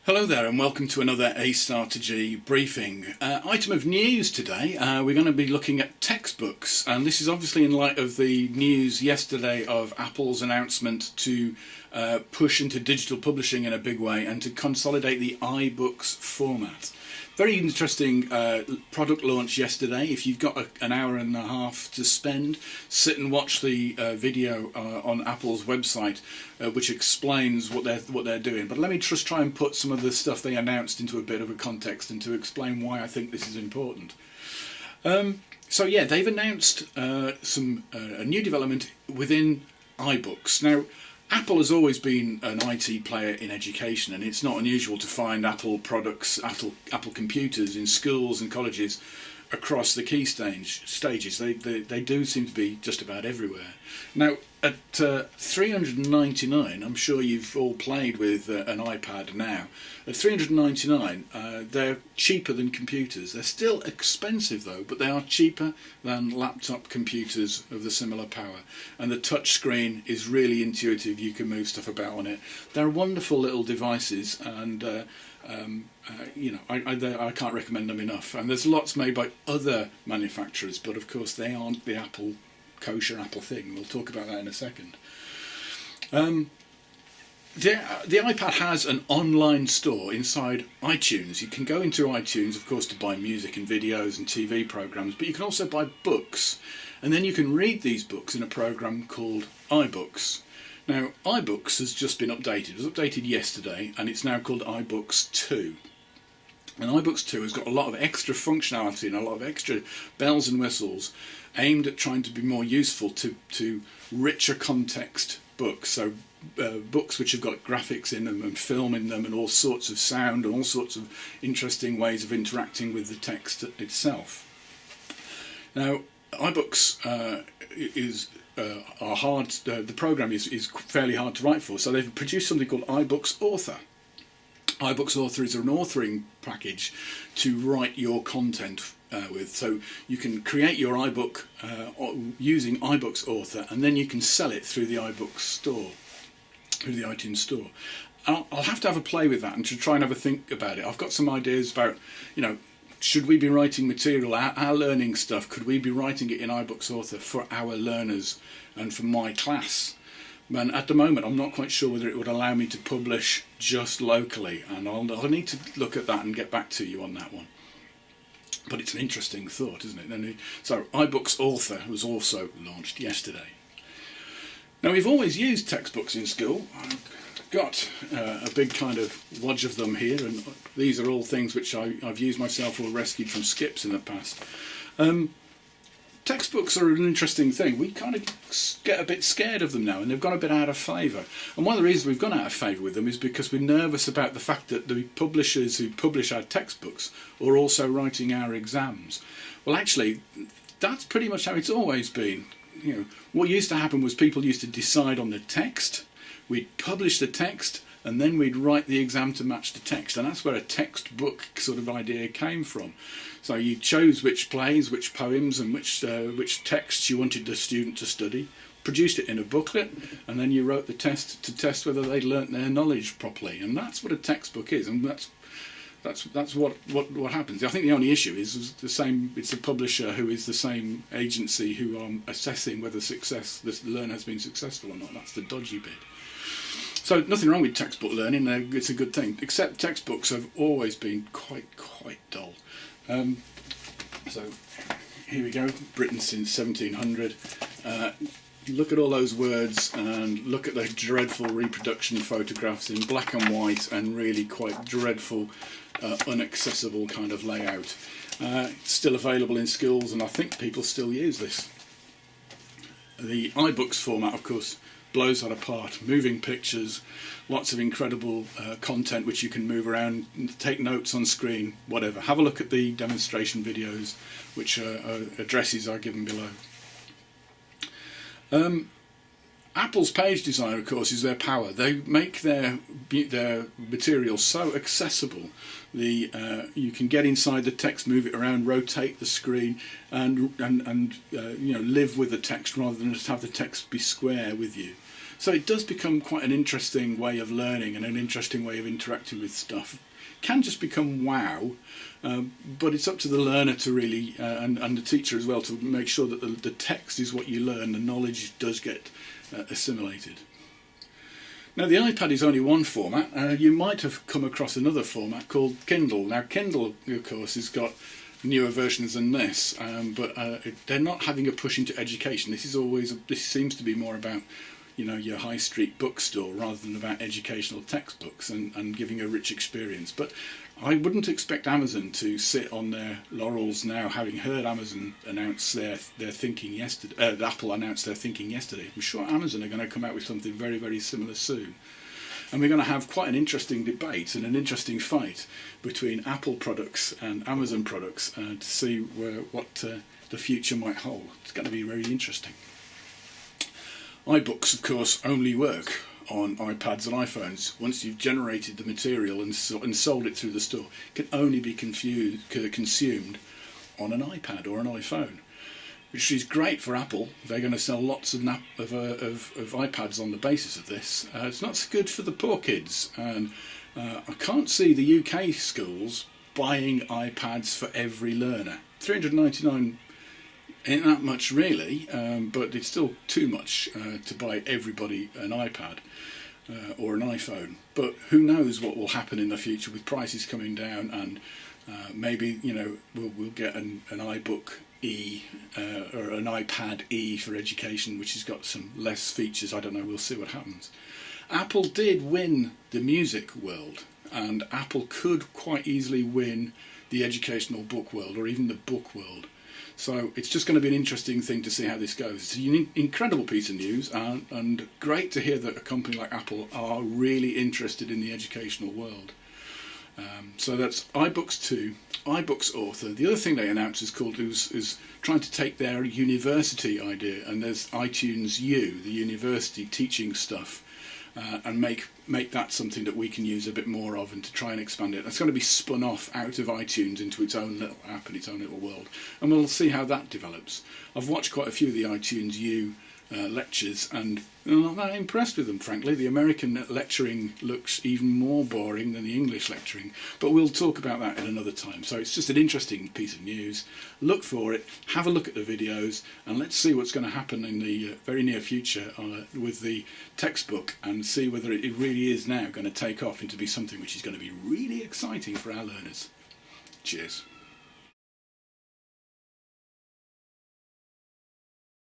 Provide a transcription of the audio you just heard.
Hello there and welcome to another A to G briefing. Item of news today, we're going to be looking at textbooks, and this is obviously in light of the news yesterday of Apple's announcement to push into digital publishing in a big way and to consolidate the iBooks format. Very interesting product launch yesterday. If you've got an hour and a half to spend, sit and watch the video on Apple's website, which explains what they're doing. But let me just try and put some of the stuff they announced into a bit of a context and to explain why I think this is important. So yeah, they've announced a new development within iBooks. Now, Apple has always been an IT player in education, and it's not unusual to find Apple products, Apple computers in schools and colleges across the key stages. They do seem to be just about everywhere. Now, at $399, I'm sure you've all played with an iPad now. At $399, they're cheaper than computers. They're still expensive though, but they are cheaper than laptop computers of the similar power. And the touch screen is really intuitive. You can move stuff about on it. They're wonderful little devices, and I can't recommend them enough. And there's lots made by other manufacturers, but of course they aren't the kosher Apple thing. We'll talk about that in a second. The iPad has an online store inside iTunes. You can go into iTunes, of course, to buy music and videos and TV programs, but you can also buy books, and then you can read these books in a program called iBooks. Now, iBooks has just been updated. It was updated yesterday, and it's now called iBooks 2. And iBooks 2 has got a lot of extra functionality and a lot of extra bells and whistles aimed at trying to be more useful to richer context books. So books which have got graphics in them and film in them and all sorts of sound and all sorts of interesting ways of interacting with the text itself. Now, iBooks are hard. The program is fairly hard to write for, so they've produced something called iBooks Author. iBooks Author is an authoring package to write your content with. So you can create your iBook using iBooks Author, and then you can sell it through the iBooks store, through the iTunes store. I'll have to have a play with that and to try and have a think about it. I've got some ideas about, should we be writing material, our learning stuff, could we be writing it in iBooks Author for our learners and for my class? And at the moment, I'm not quite sure whether it would allow me to publish just locally, and I'll need to look at that and get back to you on that one. But it's an interesting thought, isn't it? So iBooks Author was also launched yesterday. Now, we've always used textbooks in school. I've got a big kind of wodge of them here, and these are all things which I've used myself or rescued from skips in the past. Textbooks are an interesting thing. We kind of get a bit scared of them now, and they've gone a bit out of favour. And one of the reasons we've gone out of favour with them is because we're nervous about the fact that the publishers who publish our textbooks are also writing our exams. Well, actually, that's pretty much how it's always been. What used to happen was people used to decide on the text, we'd publish the text, and then we'd write the exam to match the text, and that's where a textbook sort of idea came from. So you chose which plays, which poems, and which texts you wanted the student to study, produced it in a booklet, and then you wrote the test to test whether they'd learnt their knowledge properly. And that's what a textbook is, and that's what happens. I think the only issue is the same. It's the publisher who is the same agency who are assessing whether the learner has been successful or not. That's the dodgy bit. So nothing wrong with textbook learning. It's a good thing. Except textbooks have always been quite dull. So here we go. Britain since 1700. Look at all those words and look at the dreadful reproduction photographs in black and white and really quite dreadful, inaccessible kind of layout. It's still available in schools, and I think people still use this. The iBooks format, of course, blows that apart. Moving pictures, lots of incredible content which you can move around, take notes on screen, whatever. Have a look at the demonstration videos, which addresses are given below. Apple's page design, of course, is their power. They make their material so accessible. You can get inside the text, move it around, rotate the screen, and live with the text rather than just have the text be square with you. So it does become quite an interesting way of learning and an interesting way of interacting with stuff. Can just become wow, but it's up to the learner to really, and the teacher as well, to make sure that the text is what you learn, the knowledge does get assimilated. Now the iPad is only one format. You might have come across another format called Kindle. Now Kindle, of course, has got newer versions than this, but they're not having a push into education. This seems to be more about, you know, your high street bookstore rather than about educational textbooks and giving a rich experience. But I wouldn't expect Amazon to sit on their laurels now, having heard Amazon announce their thinking yesterday. Apple announced their thinking yesterday. I'm sure Amazon are going to come out with something very, very similar soon. And we're going to have quite an interesting debate and an interesting fight between Apple products and Amazon products to see what the future might hold. It's going to be very interesting. iBooks, of course, only work on iPads and iPhones. Once you've generated the material and sold it through the store, it can only be consumed on an iPad or an iPhone, which is great for Apple. They're going to sell lots of iPads on the basis of this. It's not so good for the poor kids, and I can't see the UK schools buying iPads for every learner. $399 ain't that much really, but it's still too much to buy everybody an iPad or an iPhone. But who knows what will happen in the future with prices coming down, and maybe, you know, we'll get an iBook E or an iPad E for education, which has got some less features. I don't know, we'll see what happens. Apple did win the music world, and Apple could quite easily win the educational book world or even the book world. So it's just going to be an interesting thing to see how this goes. It's an incredible piece of news, and great to hear that a company like Apple are really interested in the educational world. So that's iBooks 2, iBooks Author. The other thing they announced is trying to take their university idea, and there's iTunes U, the university teaching stuff, and make that something that we can use a bit more of, and to try and expand it. It's going to be spun off out of iTunes into its own little app and its own little world, and we'll see how that develops. I've watched quite a few of the iTunes U lectures, and I'm not that impressed with them, frankly. The American lecturing looks even more boring than the English lecturing, but we'll talk about that at another time. So it's just an interesting piece of news. Look for it, have a look at the videos, and let's see what's going to happen in the very near future with the textbook, and see whether it really is now going to take off into be something which is going to be really exciting for our learners. Cheers.